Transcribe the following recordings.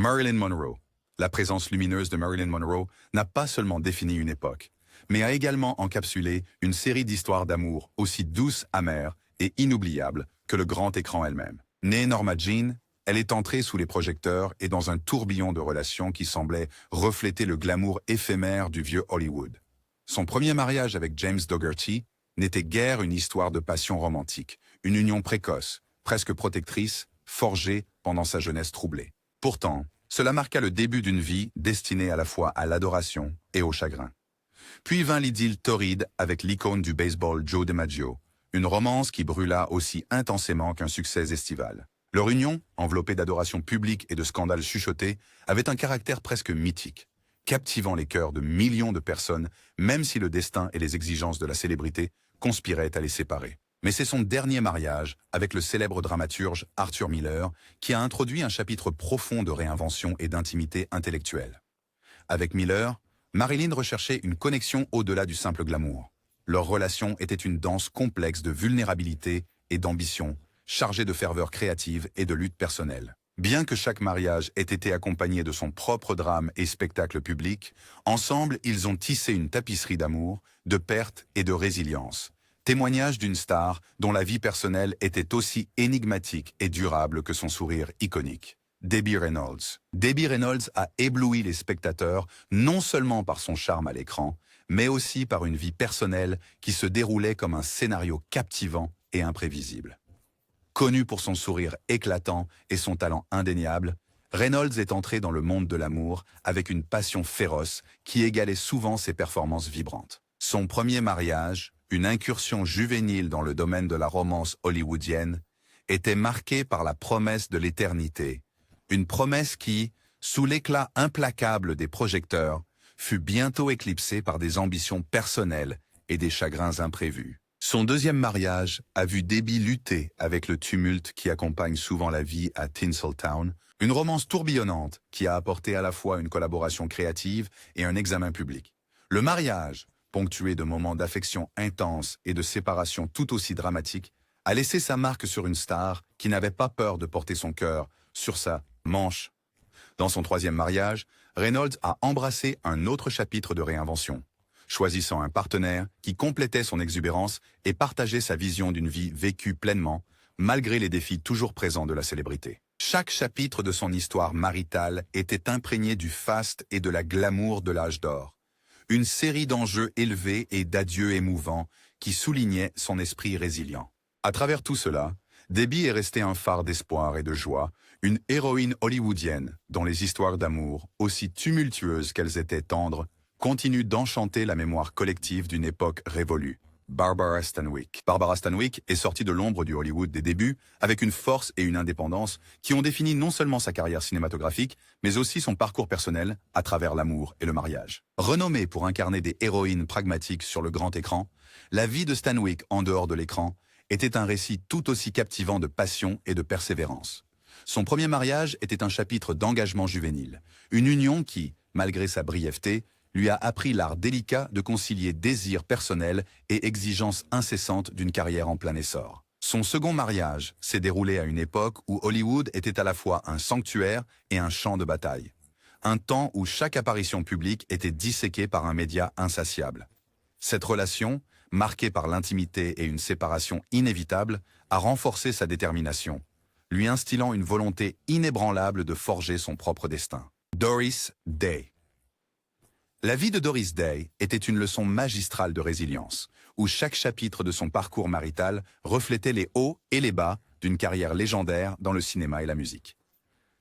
Marilyn Monroe. La présence lumineuse de Marilyn Monroe n'a pas seulement défini une époque, mais a également encapsulé une série d'histoires d'amour aussi douces, amères et inoubliables que le grand écran elle-même. Née Norma Jean, elle est entrée sous les projecteurs et dans un tourbillon de relations qui semblait refléter le glamour éphémère du vieux Hollywood. Son premier mariage avec James Dougherty n'était guère une histoire de passion romantique, une union précoce, presque protectrice, forgée pendant sa jeunesse troublée. Pourtant, cela marqua le début d'une vie destinée à la fois à l'adoration et au chagrin. Puis vint l'idylle torride avec l'icône du baseball Joe DiMaggio, une romance qui brûla aussi intensément qu'un succès estival. Leur union, enveloppée d'adoration publique et de scandales chuchotés, avait un caractère presque mythique, captivant les cœurs de millions de personnes, même si le destin et les exigences de la célébrité conspiraient à les séparer. Mais c'est son dernier mariage avec le célèbre dramaturge Arthur Miller qui a introduit un chapitre profond de réinvention et d'intimité intellectuelle. Avec Miller, Marilyn recherchait une connexion au-delà du simple glamour. Leur relation était une danse complexe de vulnérabilité et d'ambition, chargée de ferveur créative et de lutte personnelle. Bien que chaque mariage ait été accompagné de son propre drame et spectacle public, ensemble ils ont tissé une tapisserie d'amour, de perte et de résilience. Témoignage d'une star dont la vie personnelle était aussi énigmatique et durable que son sourire iconique. Debbie Reynolds. Debbie Reynolds a ébloui les spectateurs non seulement par son charme à l'écran, mais aussi par une vie personnelle qui se déroulait comme un scénario captivant et imprévisible. Connue pour son sourire éclatant et son talent indéniable, Reynolds est entrée dans le monde de l'amour avec une passion féroce qui égalait souvent ses performances vibrantes. Son premier mariage, une incursion juvénile dans le domaine de la romance hollywoodienne, était marqué par la promesse de l'éternité, une promesse qui, sous l'éclat implacable des projecteurs, fut bientôt éclipsée par des ambitions personnelles et des chagrins imprévus. Son deuxième mariage a vu Debbie lutter avec le tumulte qui accompagne souvent la vie à Tinseltown, une romance tourbillonnante qui a apporté à la fois une collaboration créative et un examen public. Le mariage, ponctué de moments d'affection intense et de séparation tout aussi dramatiques, a laissé sa marque sur une star qui n'avait pas peur de porter son cœur sur sa manche. Dans son troisième mariage, Reynolds a embrassé un autre chapitre de réinvention, choisissant un partenaire qui complétait son exubérance et partageait sa vision d'une vie vécue pleinement, malgré les défis toujours présents de la célébrité. Chaque chapitre de son histoire maritale était imprégné du faste et de la glamour de l'âge d'or. Une série d'enjeux élevés et d'adieux émouvants qui soulignaient son esprit résilient. À travers tout cela, Debbie est restée un phare d'espoir et de joie, une héroïne hollywoodienne dont les histoires d'amour, aussi tumultueuses qu'elles étaient tendres, continuent d'enchanter la mémoire collective d'une époque révolue. Barbara Stanwyck. Barbara Stanwyck est sortie de l'ombre du Hollywood des débuts avec une force et une indépendance qui ont défini non seulement sa carrière cinématographique, mais aussi son parcours personnel à travers l'amour et le mariage. Renommée pour incarner des héroïnes pragmatiques sur le grand écran, la vie de Stanwyck en dehors de l'écran était un récit tout aussi captivant de passion et de persévérance. Son premier mariage était un chapitre d'engagement juvénile, une union qui, malgré sa brièveté, lui a appris l'art délicat de concilier désir personnel et exigence incessante d'une carrière en plein essor. Son second mariage s'est déroulé à une époque où Hollywood était à la fois un sanctuaire et un champ de bataille. Un temps où chaque apparition publique était disséquée par un média insatiable. Cette relation, marquée par l'intimité et une séparation inévitable, a renforcé sa détermination, lui instillant une volonté inébranlable de forger son propre destin. Doris Day. La vie de Doris Day était une leçon magistrale de résilience, où chaque chapitre de son parcours marital reflétait les hauts et les bas d'une carrière légendaire dans le cinéma et la musique.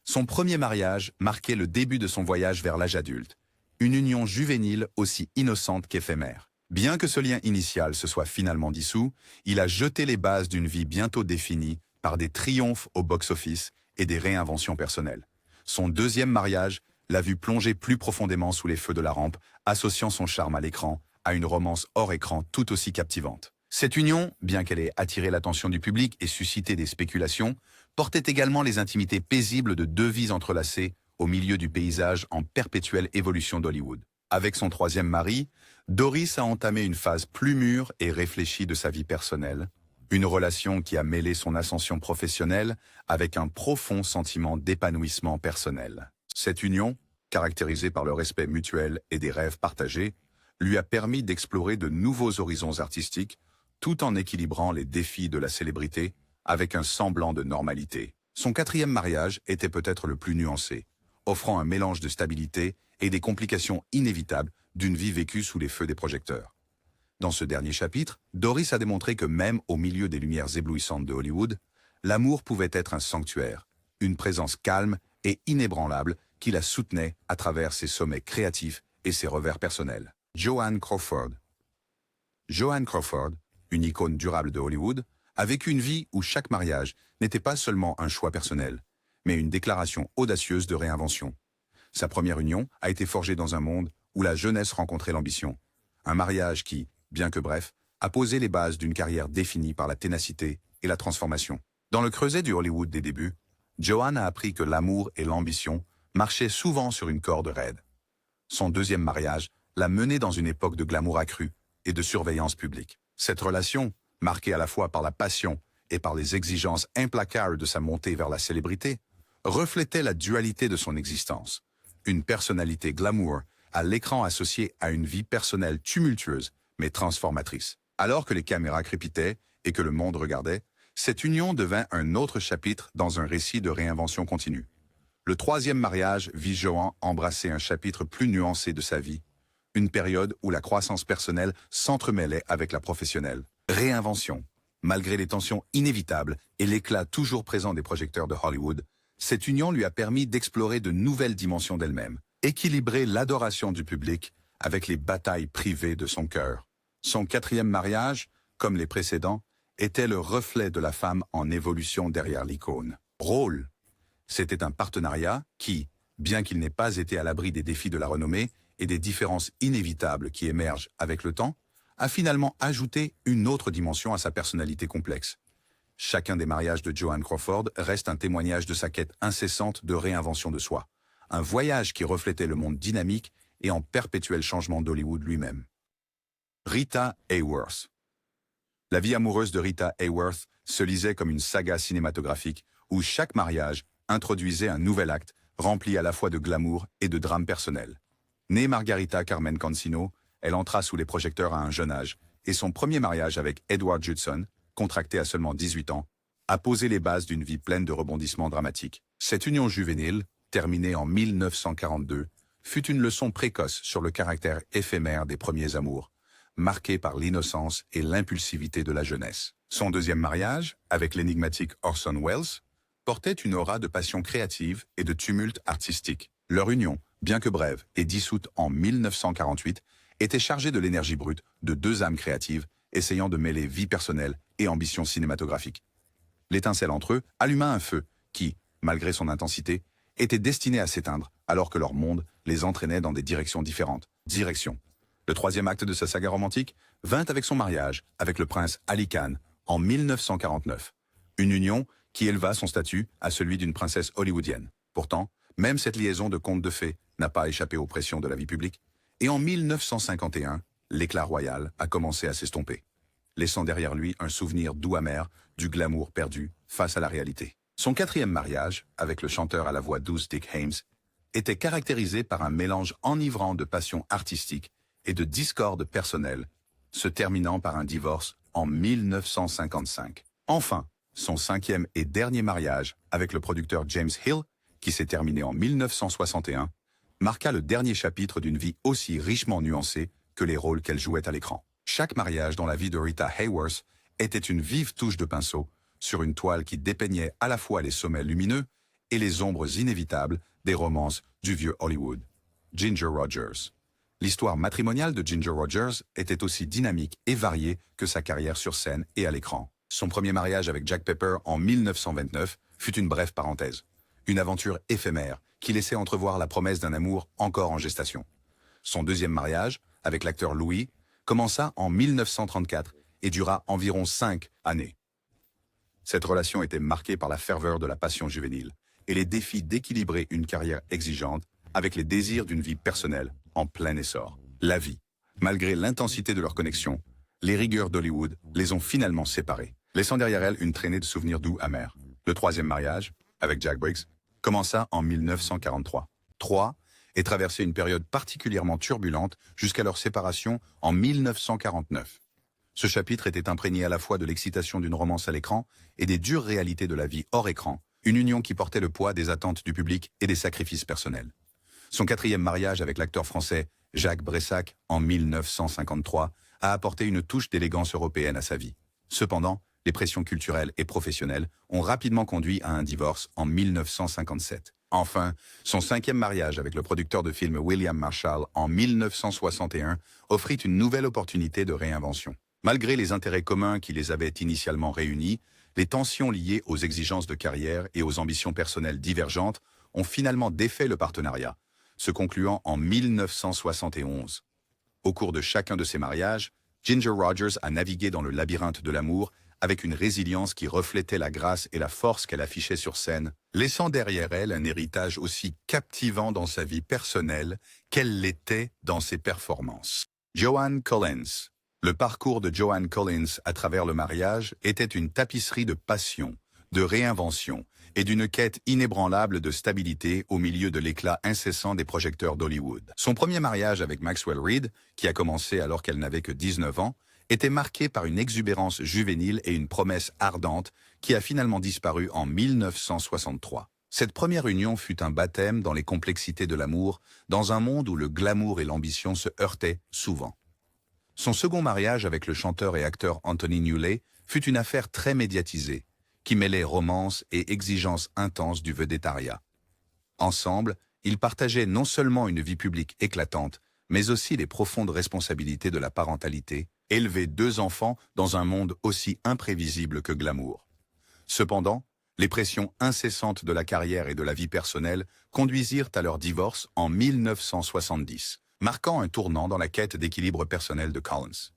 Son premier mariage marquait le début de son voyage vers l'âge adulte, une union juvénile aussi innocente qu'éphémère. Bien que ce lien initial se soit finalement dissous, il a jeté les bases d'une vie bientôt définie par des triomphes au box-office et des réinventions personnelles. Son deuxième mariage l'a vu plonger plus profondément sous les feux de la rampe, associant son charme à l'écran à une romance hors écran tout aussi captivante. Cette union, bien qu'elle ait attiré l'attention du public et suscité des spéculations, portait également les intimités paisibles de deux vies entrelacées au milieu du paysage en perpétuelle évolution d'Hollywood. Avec son troisième mari, Doris a entamé une phase plus mûre et réfléchie de sa vie personnelle, une relation qui a mêlé son ascension professionnelle avec un profond sentiment d'épanouissement personnel. Cette union, caractérisée par le respect mutuel et des rêves partagés, lui a permis d'explorer de nouveaux horizons artistiques tout en équilibrant les défis de la célébrité avec un semblant de normalité. Son quatrième mariage était peut-être le plus nuancé, offrant un mélange de stabilité et des complications inévitables d'une vie vécue sous les feux des projecteurs. Dans ce dernier chapitre, Doris a démontré que même au milieu des lumières éblouissantes de Hollywood, l'amour pouvait être un sanctuaire, une présence calme et inébranlable qui la soutenait à travers ses sommets créatifs et ses revers personnels. Joan Crawford. Joan Crawford, une icône durable de Hollywood, a vécu une vie où chaque mariage n'était pas seulement un choix personnel, mais une déclaration audacieuse de réinvention. Sa première union a été forgée dans un monde où la jeunesse rencontrait l'ambition. Un mariage qui, bien que bref, a posé les bases d'une carrière définie par la ténacité et la transformation. Dans le creuset du Hollywood des débuts, Joan a appris que l'amour et l'ambition marchaient souvent sur une corde raide. Son deuxième mariage l'a menée dans une époque de glamour accru et de surveillance publique. Cette relation, marquée à la fois par la passion et par les exigences implacables de sa montée vers la célébrité, reflétait la dualité de son existence. Une personnalité glamour à l'écran associée à une vie personnelle tumultueuse mais transformatrice. Alors que les caméras crépitaient et que le monde regardait, cette union devint un autre chapitre dans un récit de réinvention continue. Le troisième mariage vit Joan embrasser un chapitre plus nuancé de sa vie, une période où la croissance personnelle s'entremêlait avec la professionnelle. Réinvention. Malgré les tensions inévitables et l'éclat toujours présent des projecteurs de Hollywood, cette union lui a permis d'explorer de nouvelles dimensions d'elle-même, équilibrer l'adoration du public avec les batailles privées de son cœur. Son quatrième mariage, comme les précédents, était le reflet de la femme en évolution derrière l'icône. Rôle. C'était un partenariat qui, bien qu'il n'ait pas été à l'abri des défis de la renommée et des différences inévitables qui émergent avec le temps, a finalement ajouté une autre dimension à sa personnalité complexe. Chacun des mariages de Joan Crawford reste un témoignage de sa quête incessante de réinvention de soi, un voyage qui reflétait le monde dynamique et en perpétuel changement d'Hollywood lui-même. Rita Hayworth. La vie amoureuse de Rita Hayworth se lisait comme une saga cinématographique où chaque mariage introduisait un nouvel acte rempli à la fois de glamour et de drame personnel. Née Margarita Carmen Cancino, elle entra sous les projecteurs à un jeune âge et son premier mariage avec Edward Judson, contracté à seulement 18 ans, a posé les bases d'une vie pleine de rebondissements dramatiques. Cette union juvénile, terminée en 1942, fut une leçon précoce sur le caractère éphémère des premiers amours, marqué par l'innocence et l'impulsivité de la jeunesse. Son deuxième mariage, avec l'énigmatique Orson Welles, portait une aura de passion créative et de tumulte artistique. Leur union, bien que brève et dissoute en 1948, était chargée de l'énergie brute de deux âmes créatives essayant de mêler vie personnelle et ambition cinématographique. L'étincelle entre eux alluma un feu qui, malgré son intensité, était destiné à s'éteindre alors que leur monde les entraînait dans des directions différentes. Le troisième acte de sa saga romantique vint avec son mariage avec le prince Ali Khan en 1949. Une union qui éleva son statut à celui d'une princesse hollywoodienne. Pourtant, même cette liaison de contes de fées n'a pas échappé aux pressions de la vie publique, et en 1951, l'éclat royal a commencé à s'estomper, laissant derrière lui un souvenir doux amer du glamour perdu face à la réalité. Son quatrième mariage, avec le chanteur à la voix douce Dick Haymes, était caractérisé par un mélange enivrant de passion artistique et de discorde personnelle, se terminant par un divorce en 1955. Enfin, son cinquième et dernier mariage avec le producteur James Hill, qui s'est terminé en 1961, marqua le dernier chapitre d'une vie aussi richement nuancée que les rôles qu'elle jouait à l'écran. Chaque mariage dans la vie de Rita Hayworth était une vive touche de pinceau sur une toile qui dépeignait à la fois les sommets lumineux et les ombres inévitables des romances du vieux Hollywood. Ginger Rogers. L'histoire matrimoniale de Ginger Rogers était aussi dynamique et variée que sa carrière sur scène et à l'écran. Son premier mariage avec Jack Pepper en 1929 fut une brève parenthèse, une aventure éphémère qui laissait entrevoir la promesse d'un amour encore en gestation. Son deuxième mariage, avec l'acteur Louis, commença en 1934 et dura environ 5 années. Cette relation était marquée par la ferveur de la passion juvénile et les défis d'équilibrer une carrière exigeante avec les désirs d'une vie personnelle en plein essor. La vie, malgré l'intensité de leur connexion, les rigueurs d'Hollywood les ont finalement séparés, laissant derrière elles une traînée de souvenirs doux amers. Le troisième mariage, avec Jack Briggs, commença en 1943. 3 et traversé une période particulièrement turbulente jusqu'à leur séparation en 1949. Ce chapitre était imprégné à la fois de l'excitation d'une romance à l'écran et des dures réalités de la vie hors écran, une union qui portait le poids des attentes du public et des sacrifices personnels. Son quatrième mariage avec l'acteur français Jacques Bressac en 1953 a apporté une touche d'élégance européenne à sa vie. Cependant, les pressions culturelles et professionnelles ont rapidement conduit à un divorce en 1957. Enfin, son cinquième mariage avec le producteur de films William Marshall en 1961 offrit une nouvelle opportunité de réinvention. Malgré les intérêts communs qui les avaient initialement réunis, les tensions liées aux exigences de carrière et aux ambitions personnelles divergentes ont finalement défait le partenariat, se concluant en 1971. Au cours de chacun de ces mariages, Ginger Rogers a navigué dans le labyrinthe de l'amour avec une résilience qui reflétait la grâce et la force qu'elle affichait sur scène, laissant derrière elle un héritage aussi captivant dans sa vie personnelle qu'elle l'était dans ses performances. Joan Collins. Le parcours de Joan Collins à travers le mariage était une tapisserie de passion, de réinvention et d'une quête inébranlable de stabilité au milieu de l'éclat incessant des projecteurs d'Hollywood. Son premier mariage avec Maxwell Reed, qui a commencé alors qu'elle n'avait que 19 ans, était marqué par une exubérance juvénile et une promesse ardente qui a finalement disparu en 1963. Cette première union fut un baptême dans les complexités de l'amour, dans un monde où le glamour et l'ambition se heurtaient souvent. Son second mariage avec le chanteur et acteur Anthony Newley fut une affaire très médiatisée, qui mêlait romance et exigence intense du vedettariat. Ensemble, ils partageaient non seulement une vie publique éclatante, mais aussi les profondes responsabilités de la parentalité, élever 2 enfants dans un monde aussi imprévisible que glamour. Cependant, les pressions incessantes de la carrière et de la vie personnelle conduisirent à leur divorce en 1970, marquant un tournant dans la quête d'équilibre personnel de Collins.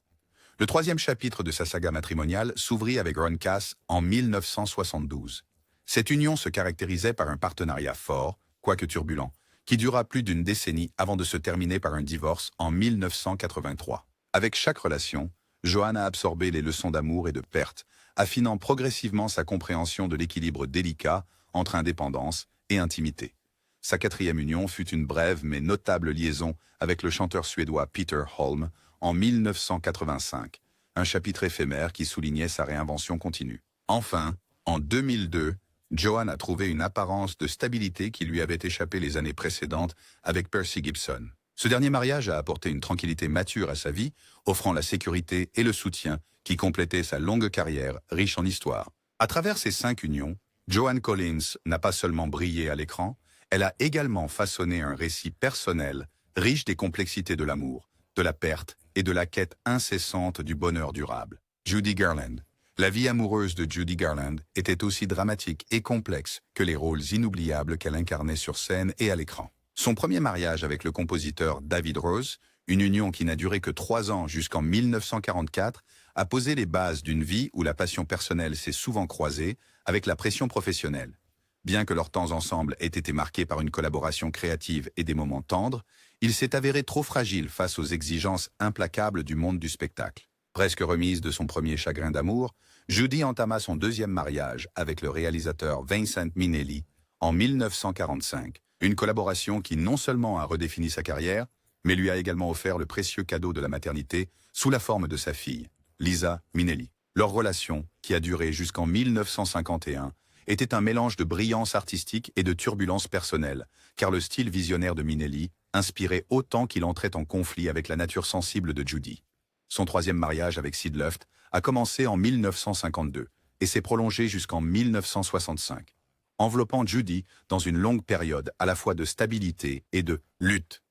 Le troisième chapitre de sa saga matrimoniale s'ouvrit avec Ron Cass en 1972. Cette union se caractérisait par un partenariat fort, quoique turbulent, qui dura plus d'une décennie avant de se terminer par un divorce en 1983. Avec chaque relation, Joan a absorbé les leçons d'amour et de perte, affinant progressivement sa compréhension de l'équilibre délicat entre indépendance et intimité. Sa quatrième union fut une brève mais notable liaison avec le chanteur suédois Peter Holm en 1985, un chapitre éphémère qui soulignait sa réinvention continue. Enfin, en 2002, Joan a trouvé une apparence de stabilité qui lui avait échappé les années précédentes avec Percy Gibson. Ce dernier mariage a apporté une tranquillité mature à sa vie, offrant la sécurité et le soutien qui complétaient sa longue carrière riche en histoire. À travers ces 5 unions, Joan Collins n'a pas seulement brillé à l'écran, elle a également façonné un récit personnel, riche des complexités de l'amour, de la perte et de la quête incessante du bonheur durable. Judy Garland. La vie amoureuse de Judy Garland était aussi dramatique et complexe que les rôles inoubliables qu'elle incarnait sur scène et à l'écran. Son premier mariage avec le compositeur David Rose, une union qui n'a duré que 3 ans jusqu'en 1944, a posé les bases d'une vie où la passion personnelle s'est souvent croisée avec la pression professionnelle. Bien que leur temps ensemble ait été marqué par une collaboration créative et des moments tendres, il s'est avéré trop fragile face aux exigences implacables du monde du spectacle. Presque remise de son premier chagrin d'amour, Judy entama son deuxième mariage avec le réalisateur Vincent Minnelli en 1945, une collaboration qui non seulement a redéfini sa carrière, mais lui a également offert le précieux cadeau de la maternité sous la forme de sa fille, Liza Minnelli. Leur relation, qui a duré jusqu'en 1951, était un mélange de brillance artistique et de turbulence personnelle, car le style visionnaire de Minnelli inspirait autant qu'il entrait en conflit avec la nature sensible de Judy. Son troisième mariage avec Sid Luft a commencé en 1952 et s'est prolongé jusqu'en 1965, enveloppant Judy dans une longue période à la fois de stabilité et de lutte.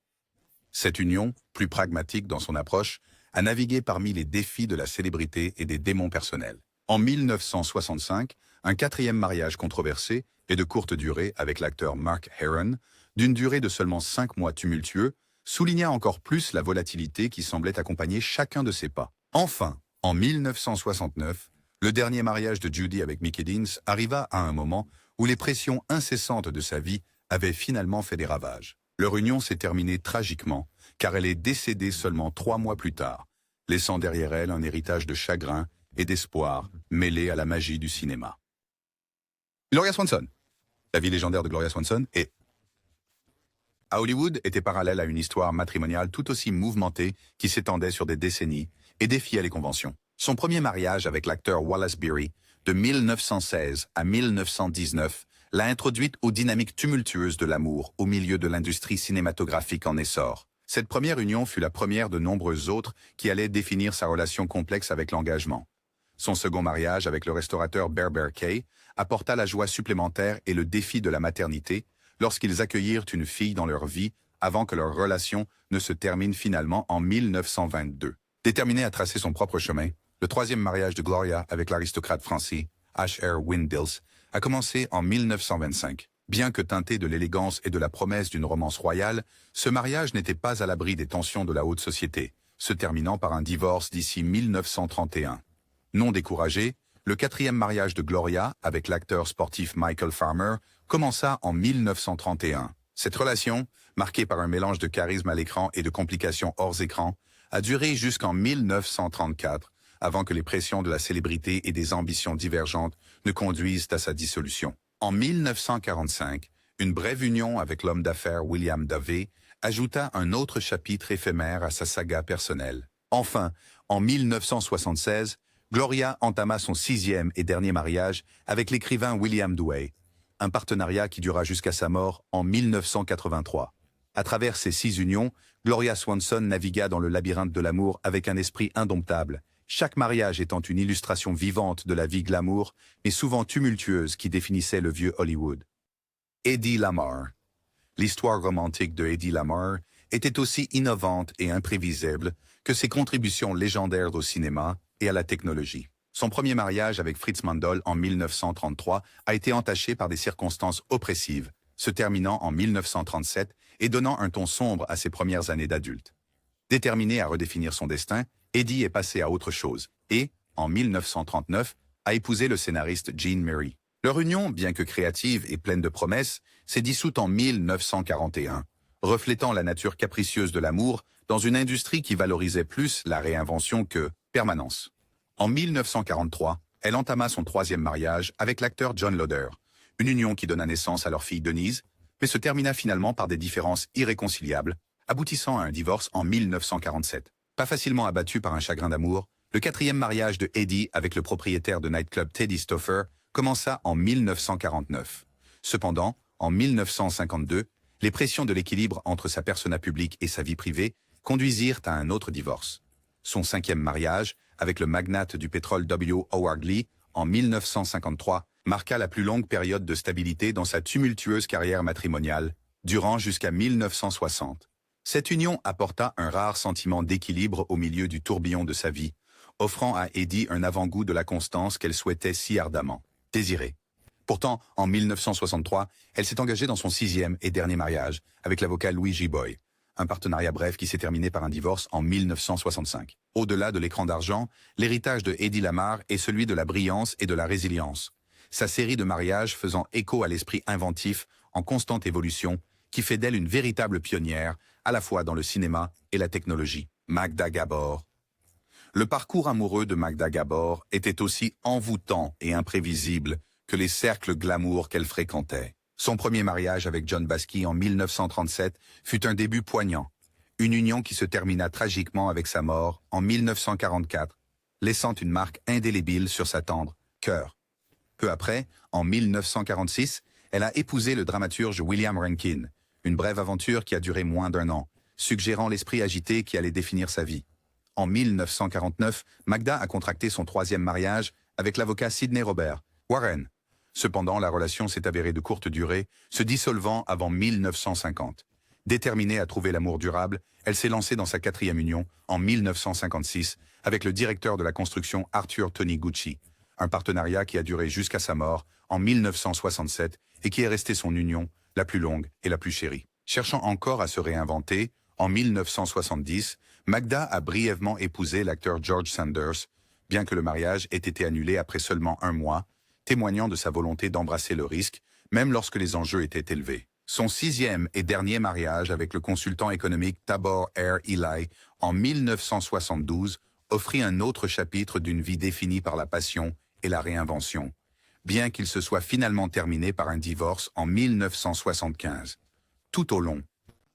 Cette union, plus pragmatique dans son approche, a navigué parmi les défis de la célébrité et des démons personnels. En 1965, un quatrième mariage controversé et de courte durée avec l'acteur Mark Herron, d'une durée de seulement 5 mois tumultueux, souligna encore plus la volatilité qui semblait accompagner chacun de ses pas. Enfin, en 1969, le dernier mariage de Judy avec Mickey Deans arriva à un moment où les pressions incessantes de sa vie avaient finalement fait des ravages. Leur union s'est terminée tragiquement, car elle est décédée seulement 3 mois plus tard, laissant derrière elle un héritage de chagrin et d'espoir mêlé à la magie du cinéma. Gloria Swanson. La vie légendaire de Gloria Swanson est À Hollywood était parallèle à une histoire matrimoniale tout aussi mouvementée qui s'étendait sur des décennies et défiait les conventions. Son premier mariage avec l'acteur Wallace Beery, de 1916 à 1919, l'a introduite aux dynamiques tumultueuses de l'amour au milieu de l'industrie cinématographique en essor. Cette première union fut la première de nombreuses autres qui allaient définir sa relation complexe avec l'engagement. Son second mariage avec le restaurateur Bear Kay apporta la joie supplémentaire et le défi de la maternité lorsqu'ils accueillirent une fille dans leur vie avant que leur relation ne se termine finalement en 1922. Déterminé à tracer son propre chemin, le troisième mariage de Gloria avec l'aristocrate français H.R. Windils a commencé en 1925. Bien que teinté de l'élégance et de la promesse d'une romance royale, ce mariage n'était pas à l'abri des tensions de la haute société, se terminant par un divorce d'ici 1931. Non découragé, le quatrième mariage de Gloria avec l'acteur sportif Michael Farmer commença en 1931. Cette relation, marquée par un mélange de charisme à l'écran et de complications hors écran, a duré jusqu'en 1934, avant que les pressions de la célébrité et des ambitions divergentes ne conduisent à sa dissolution. En 1945, une brève union avec l'homme d'affaires William Dovey ajouta un autre chapitre éphémère à sa saga personnelle. Enfin, en 1976, Gloria entama son sixième et dernier mariage avec l'écrivain William Dewey, un partenariat qui dura jusqu'à sa mort en 1983. À travers ces 6 unions, Gloria Swanson navigua dans le labyrinthe de l'amour avec un esprit indomptable, chaque mariage étant une illustration vivante de la vie glamour, mais souvent tumultueuse qui définissait le vieux Hollywood. Eddie Lamar. L'histoire romantique de Eddie Lamar était aussi innovante et imprévisible que ses contributions légendaires au cinéma et à la technologie. Son premier mariage avec Fritz Mandel en 1933 a été entaché par des circonstances oppressives, se terminant en 1937 et donnant un ton sombre à ses premières années d'adulte. Déterminé à redéfinir son destin, Eddie est passé à autre chose et, en 1939, a épousé le scénariste Gene Murray. Leur union, bien que créative et pleine de promesses, s'est dissoute en 1941, reflétant la nature capricieuse de l'amour dans une industrie qui valorisait plus la réinvention que permanence. En 1943, elle entama son troisième mariage avec l'acteur John Loder, une union qui donna naissance à leur fille Denise, mais se termina finalement par des différences irréconciliables, aboutissant à un divorce en 1947. Pas facilement abattu par un chagrin d'amour, le quatrième mariage de Eddie avec le propriétaire de nightclub Teddy Stoffer commença en 1949. Cependant, en 1952, les pressions de l'équilibre entre sa persona publique et sa vie privée conduisirent à un autre divorce. Son cinquième mariage, avec le magnate du pétrole W. Howard Lee, en 1953, marqua la plus longue période de stabilité dans sa tumultueuse carrière matrimoniale, durant jusqu'à 1960. Cette union apporta un rare sentiment d'équilibre au milieu du tourbillon de sa vie, offrant à Eddie un avant-goût de la constance qu'elle souhaitait si ardemment désirer. Pourtant, en 1963, elle s'est engagée dans son sixième et dernier mariage avec l'avocat Louis J. Boy, un partenariat bref qui s'est terminé par un divorce en 1965. Au-delà de l'écran d'argent, l'héritage de Eddie Lamar est celui de la brillance et de la résilience. Sa série de mariages faisant écho à l'esprit inventif, en constante évolution, qui fait d'elle une véritable pionnière, à la fois dans le cinéma et la technologie. Magda Gabor. Le parcours amoureux de Magda Gabor était aussi envoûtant et imprévisible que les cercles glamour qu'elle fréquentait. Son premier mariage avec John Baskey en 1937 fut un début poignant, une union qui se termina tragiquement avec sa mort en 1944, laissant une marque indélébile sur sa tendre cœur. Peu après, en 1946, elle a épousé le dramaturge William Rankin, une brève aventure qui a duré moins d'1 an, suggérant l'esprit agité qui allait définir sa vie. En 1949, Magda a contracté son troisième mariage avec l'avocat Sidney Robert, Warren. Cependant, la relation s'est avérée de courte durée, se dissolvant avant 1950. Déterminée à trouver l'amour durable, elle s'est lancée dans sa quatrième union en 1956 avec le directeur de la construction Arthur Taniguchi, un partenariat qui a duré jusqu'à sa mort en 1967 et qui est resté son union la plus longue et la plus chérie. Cherchant encore à se réinventer, en 1970, Magda a brièvement épousé l'acteur George Sanders, bien que le mariage ait été annulé après seulement 1 mois, témoignant de sa volonté d'embrasser le risque, même lorsque les enjeux étaient élevés. Son sixième et dernier mariage avec le consultant économique Tabor Air Eli en 1972 offrit un autre chapitre d'une vie définie par la passion et la réinvention, bien qu'il se soit finalement terminé par un divorce en 1975. Tout au long,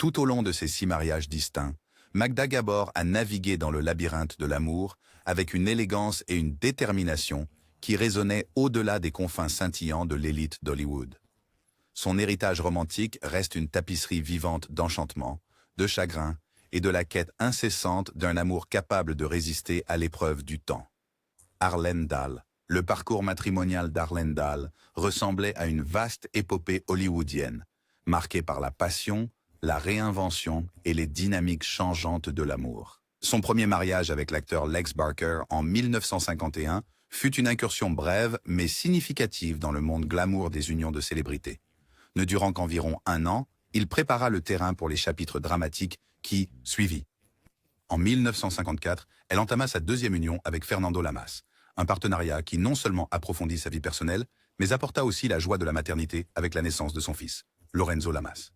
Tout au long de ces 6 mariages distincts, Magda Gabor a navigué dans le labyrinthe de l'amour avec une élégance et une détermination qui résonnaient au-delà des confins scintillants de l'élite d'Hollywood. Son héritage romantique reste une tapisserie vivante d'enchantement, de chagrin et de la quête incessante d'un amour capable de résister à l'épreuve du temps. Arlen Dahl. Le parcours matrimonial d'Arlen Dahl ressemblait à une vaste épopée hollywoodienne, marquée par la passion, la réinvention et les dynamiques changeantes de l'amour. Son premier mariage avec l'acteur Lex Barker en 1951 fut une incursion brève mais significative dans le monde glamour des unions de célébrités. Ne durant qu'environ 1 an, il prépara le terrain pour les chapitres dramatiques qui suivirent. En 1954, elle entama sa deuxième union avec Fernando Lamas, un partenariat qui non seulement approfondit sa vie personnelle, mais apporta aussi la joie de la maternité avec la naissance de son fils, Lorenzo Lamas.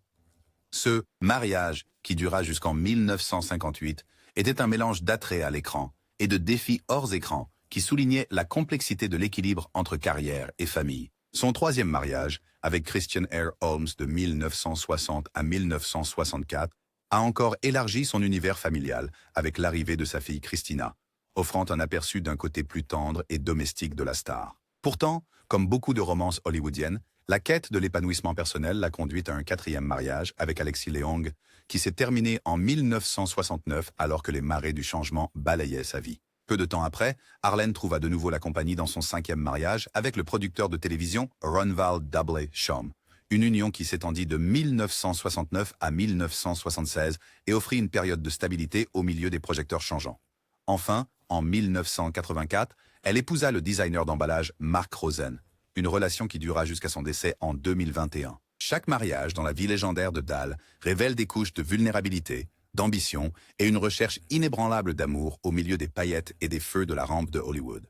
Ce mariage, qui dura jusqu'en 1958, était un mélange d'attrait à l'écran et de défis hors écran qui soulignait la complexité de l'équilibre entre carrière et famille. Son troisième mariage, avec Christian R. Holmes de 1960 à 1964, a encore élargi son univers familial avec l'arrivée de sa fille Christina, offrant un aperçu d'un côté plus tendre et domestique de la star. Pourtant, comme beaucoup de romances hollywoodiennes, la quête de l'épanouissement personnel l'a conduite à un 4e mariage avec Alexis Leong, qui s'est terminé en 1969 alors que les marées du changement balayaient sa vie. Peu de temps après, Arlen trouva de nouveau la compagnie dans son 5e mariage avec le producteur de télévision Ronald W. Shum, une union qui s'étendit de 1969 à 1976 et offrit une période de stabilité au milieu des projecteurs changeants. Enfin, en 1984, elle épousa le designer d'emballage Mark Rosen, une relation qui dura jusqu'à son décès en 2021. Chaque mariage dans la vie légendaire de Dahl révèle des couches de vulnérabilité, d'ambition et une recherche inébranlable d'amour au milieu des paillettes et des feux de la rampe de Hollywood.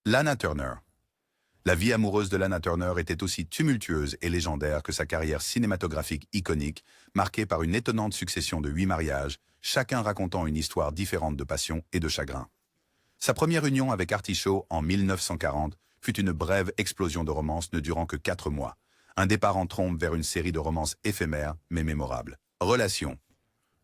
Lana Turner. La vie amoureuse de Lana Turner était aussi tumultueuse et légendaire que sa carrière cinématographique iconique, marquée par une étonnante succession de 8 mariages, chacun racontant une histoire différente de passion et de chagrin. Sa première union avec Artie Shaw en 1940 fut une brève explosion de romance ne durant que 4 mois, un départ en trombe vers une série de romances éphémères mais mémorables. Relation.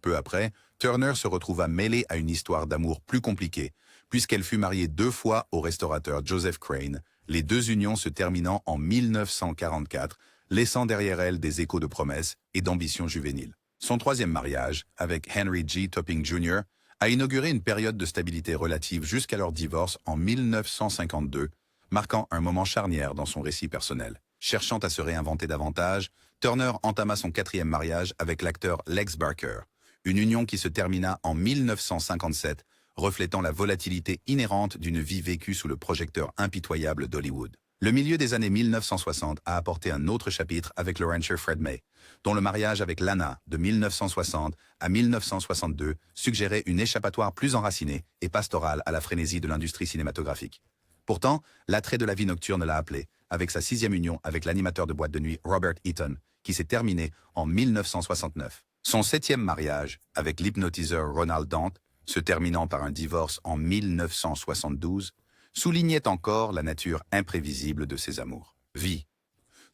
Peu après, Turner se retrouva mêlée à une histoire d'amour plus compliquée, puisqu'elle fut mariée 2 fois au restaurateur Joseph Crane, les 2 unions se terminant en 1944, laissant derrière elle des échos de promesses et d'ambitions juvéniles. Son 3e mariage, avec Henry G. Topping Jr., a inauguré une période de stabilité relative jusqu'à leur divorce en 1952, marquant un moment charnière dans son récit personnel. Cherchant à se réinventer davantage, Turner entama son 4e mariage avec l'acteur Lex Barker, une union qui se termina en 1957, reflétant la volatilité inhérente d'une vie vécue sous le projecteur impitoyable d'Hollywood. Le milieu des années 1960 a apporté un autre chapitre avec le rancher Fred May, dont le mariage avec Lana de 1960 à 1962 suggérait une échappatoire plus enracinée et pastorale à la frénésie de l'industrie cinématographique. Pourtant, l'attrait de la vie nocturne l'a appelé, avec sa 6e union avec l'animateur de boîte de nuit Robert Eaton, qui s'est terminé en 1969. Son 7e mariage, avec l'hypnotiseur Ronald Dant, se terminant par un divorce en 1972, soulignait encore la nature imprévisible de ses amours. Vie.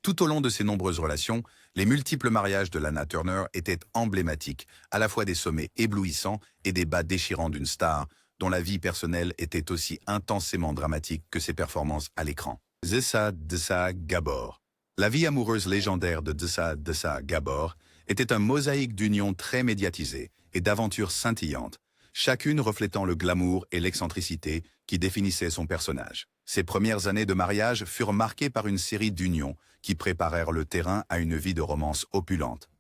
Tout au long de ses nombreuses relations, les multiples mariages de Lana Turner étaient emblématiques, à la fois des sommets éblouissants et des bas déchirants d'une star, dont la vie personnelle était aussi intensément dramatique que ses performances à l'écran. Dessa Dessa Gabor. La vie amoureuse légendaire de Dessa Dessa Gabor était un mosaïque d'unions très médiatisées et d'aventures scintillantes, chacune reflétant le glamour et l'excentricité qui définissaient son personnage. Ses premières années de mariage furent marquées par une série d'unions qui préparèrent le terrain à une vie de romance opulente.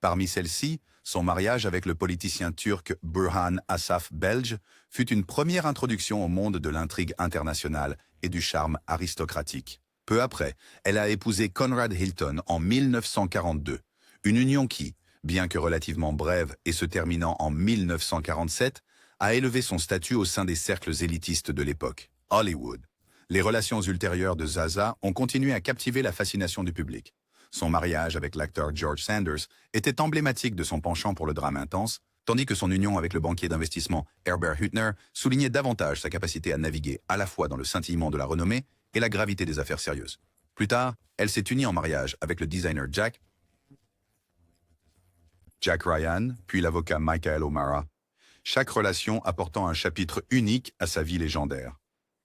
Parmi celles-ci, son mariage avec le politicien turc Burhan Asaf Belge fut une première introduction au monde de l'intrigue internationale et du charme aristocratique. Peu après, elle a épousé Conrad Hilton en 1942, une union qui, bien que relativement brève et se terminant en 1947, a élevé son statut au sein des cercles élitistes de l'époque. Hollywood. Les relations ultérieures de Zaza ont continué à captiver la fascination du public. Son mariage avec l'acteur George Sanders était emblématique de son penchant pour le drame intense, tandis que son union avec le banquier d'investissement Herbert Hüttner soulignait davantage sa capacité à naviguer à la fois dans le scintillement de la renommée et la gravité des affaires sérieuses. Plus tard, elle s'est unie en mariage avec le designer Jack Jack Ryan, puis l'avocat Michael O'Mara, chaque relation apportant un chapitre unique à sa vie légendaire.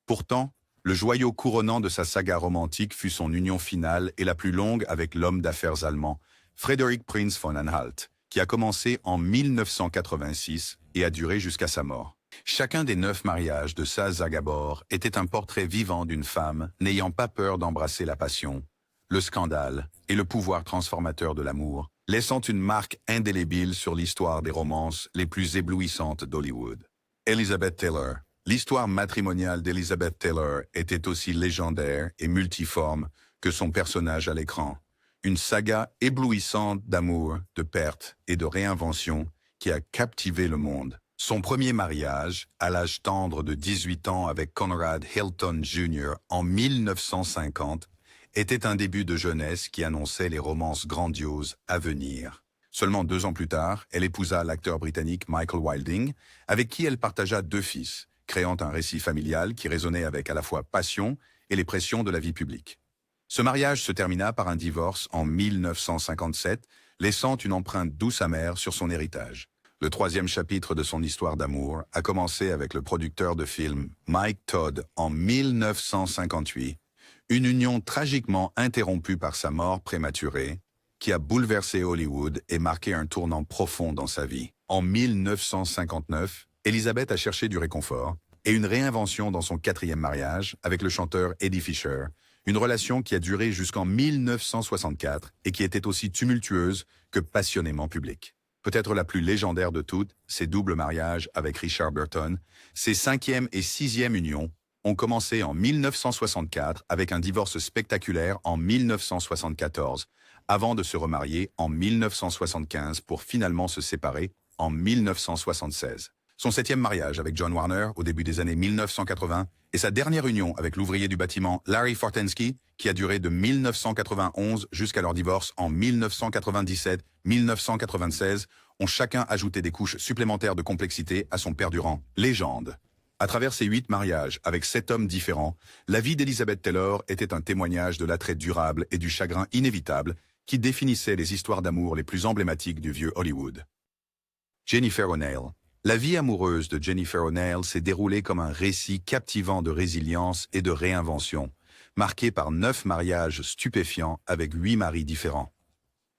Pourtant, le joyau couronnant de sa saga romantique fut son union finale et la plus longue avec l'homme d'affaires allemand, Friedrich Prinz von Anhalt, qui a commencé en 1986 et a duré jusqu'à sa mort. Chacun des 9 mariages de Saza Gabor était un portrait vivant d'une femme n'ayant pas peur d'embrasser la passion, le scandale et le pouvoir transformateur de l'amour, laissant une marque indélébile sur l'histoire des romances les plus éblouissantes d'Hollywood. Elizabeth Taylor. L'histoire matrimoniale d'Elizabeth Taylor était aussi légendaire et multiforme que son personnage à l'écran. Une saga éblouissante d'amour, de perte et de réinvention qui a captivé le monde. Son premier mariage, à l'âge tendre de 18 ans avec Conrad Hilton Jr. en 1950, était un début de jeunesse qui annonçait les romances grandioses à venir. Seulement 2 ans plus tard, elle épousa l'acteur britannique Michael Wilding, avec qui elle partagea 2 fils, créant un récit familial qui résonnait avec à la fois passion et les pressions de la vie publique. Ce mariage se termina par un divorce en 1957, laissant une empreinte douce amère sur son héritage. Le 3e chapitre de son histoire d'amour a commencé avec le producteur de films Mike Todd en 1958, une union tragiquement interrompue par sa mort prématurée, qui a bouleversé Hollywood et marqué un tournant profond dans sa vie. En 1959, Elizabeth a cherché du réconfort et une réinvention dans son 4e mariage avec le chanteur Eddie Fisher, une relation qui a duré jusqu'en 1964 et qui était aussi tumultueuse que passionnément publique. Peut-être la plus légendaire de toutes, ses doubles mariages avec Richard Burton, ses 5e et 6e unions ont commencé en 1964 avec un divorce spectaculaire en 1974, avant de se remarier en 1975 pour finalement se séparer en 1976. Son 7e mariage avec John Warner au début des années 1980 et sa dernière union avec l'ouvrier du bâtiment Larry Fortensky, qui a duré de 1991 jusqu'à leur divorce en 1997-1996, ont chacun ajouté des couches supplémentaires de complexité à son perdurant légende. À travers ces 8 mariages avec 7 hommes différents, la vie d'Elizabeth Taylor était un témoignage de l'attrait durable et du chagrin inévitable qui définissait les histoires d'amour les plus emblématiques du vieux Hollywood. Jennifer O'Neill. La vie amoureuse de Jennifer O'Neill s'est déroulée comme un récit captivant de résilience et de réinvention, marqué par 9 mariages stupéfiants avec 8 maris différents.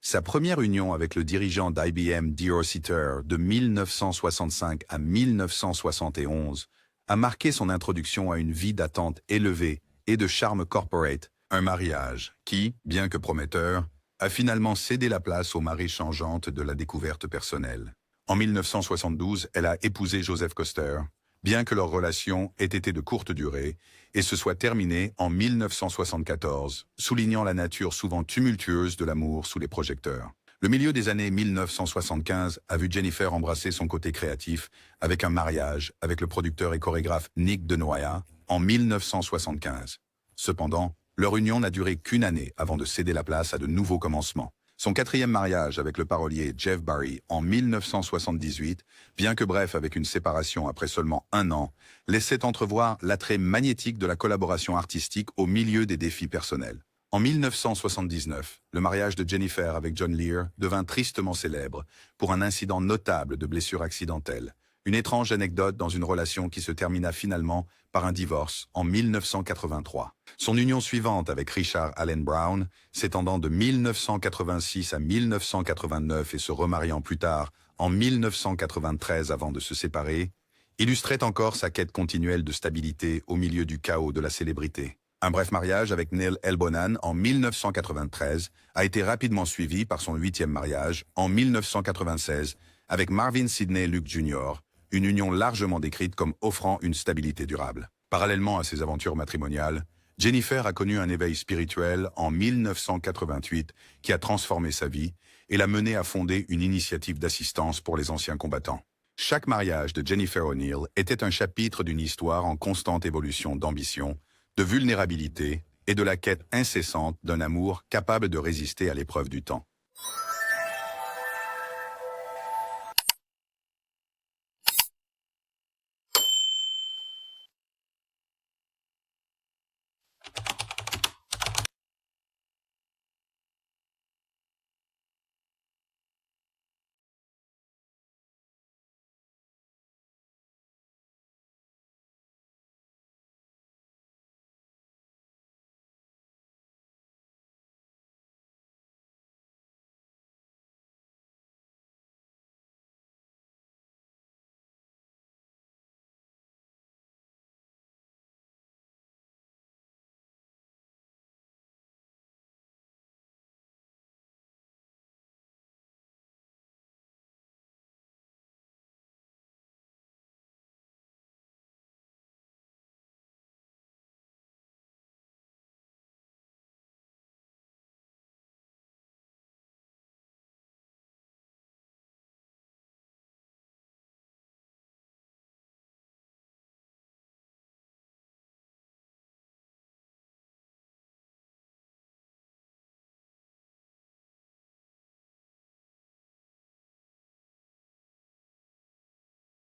Sa première union avec le dirigeant d'IBM D. Rossiter de 1965 à 1971 a marqué son introduction à une vie d'attente élevée et de charme corporate, un mariage qui, bien que prometteur, a finalement cédé la place aux marées changeantes de la découverte personnelle. En 1972, elle a épousé Joseph Koster, bien que leur relation ait été de courte durée et se soit terminée en 1974, soulignant la nature souvent tumultueuse de l'amour sous les projecteurs. Le milieu des années 1975 a vu Jennifer embrasser son côté créatif avec un mariage avec le producteur et chorégraphe Nick DeNoia en 1975. Cependant, leur union n'a duré qu'1 année avant de céder la place à de nouveaux commencements. Son 4e mariage avec le parolier Jeff Barry en 1978, bien que bref avec une séparation après seulement 1 an, laissait entrevoir l'attrait magnétique de la collaboration artistique au milieu des défis personnels. En 1979, le mariage de Jennifer avec John Lear devint tristement célèbre pour un incident notable de blessure accidentelle, une étrange anecdote dans une relation qui se termina finalement par un divorce en 1983. Son union suivante avec Richard Allen Brown, s'étendant de 1986 à 1989 et se remariant plus tard en 1993 avant de se séparer, illustrait encore sa quête continuelle de stabilité au milieu du chaos de la célébrité. Un bref mariage avec Neil Elbonan en 1993 a été rapidement suivi par son 8e mariage en 1996 avec Marvin Sidney Luke Jr., une union largement décrite comme offrant une stabilité durable. Parallèlement à ses aventures matrimoniales, Jennifer a connu un éveil spirituel en 1988 qui a transformé sa vie et l'a menée à fonder une initiative d'assistance pour les anciens combattants. Chaque mariage de Jennifer O'Neill était un chapitre d'une histoire en constante évolution d'ambition, de vulnérabilité et de la quête incessante d'un amour capable de résister à l'épreuve du temps.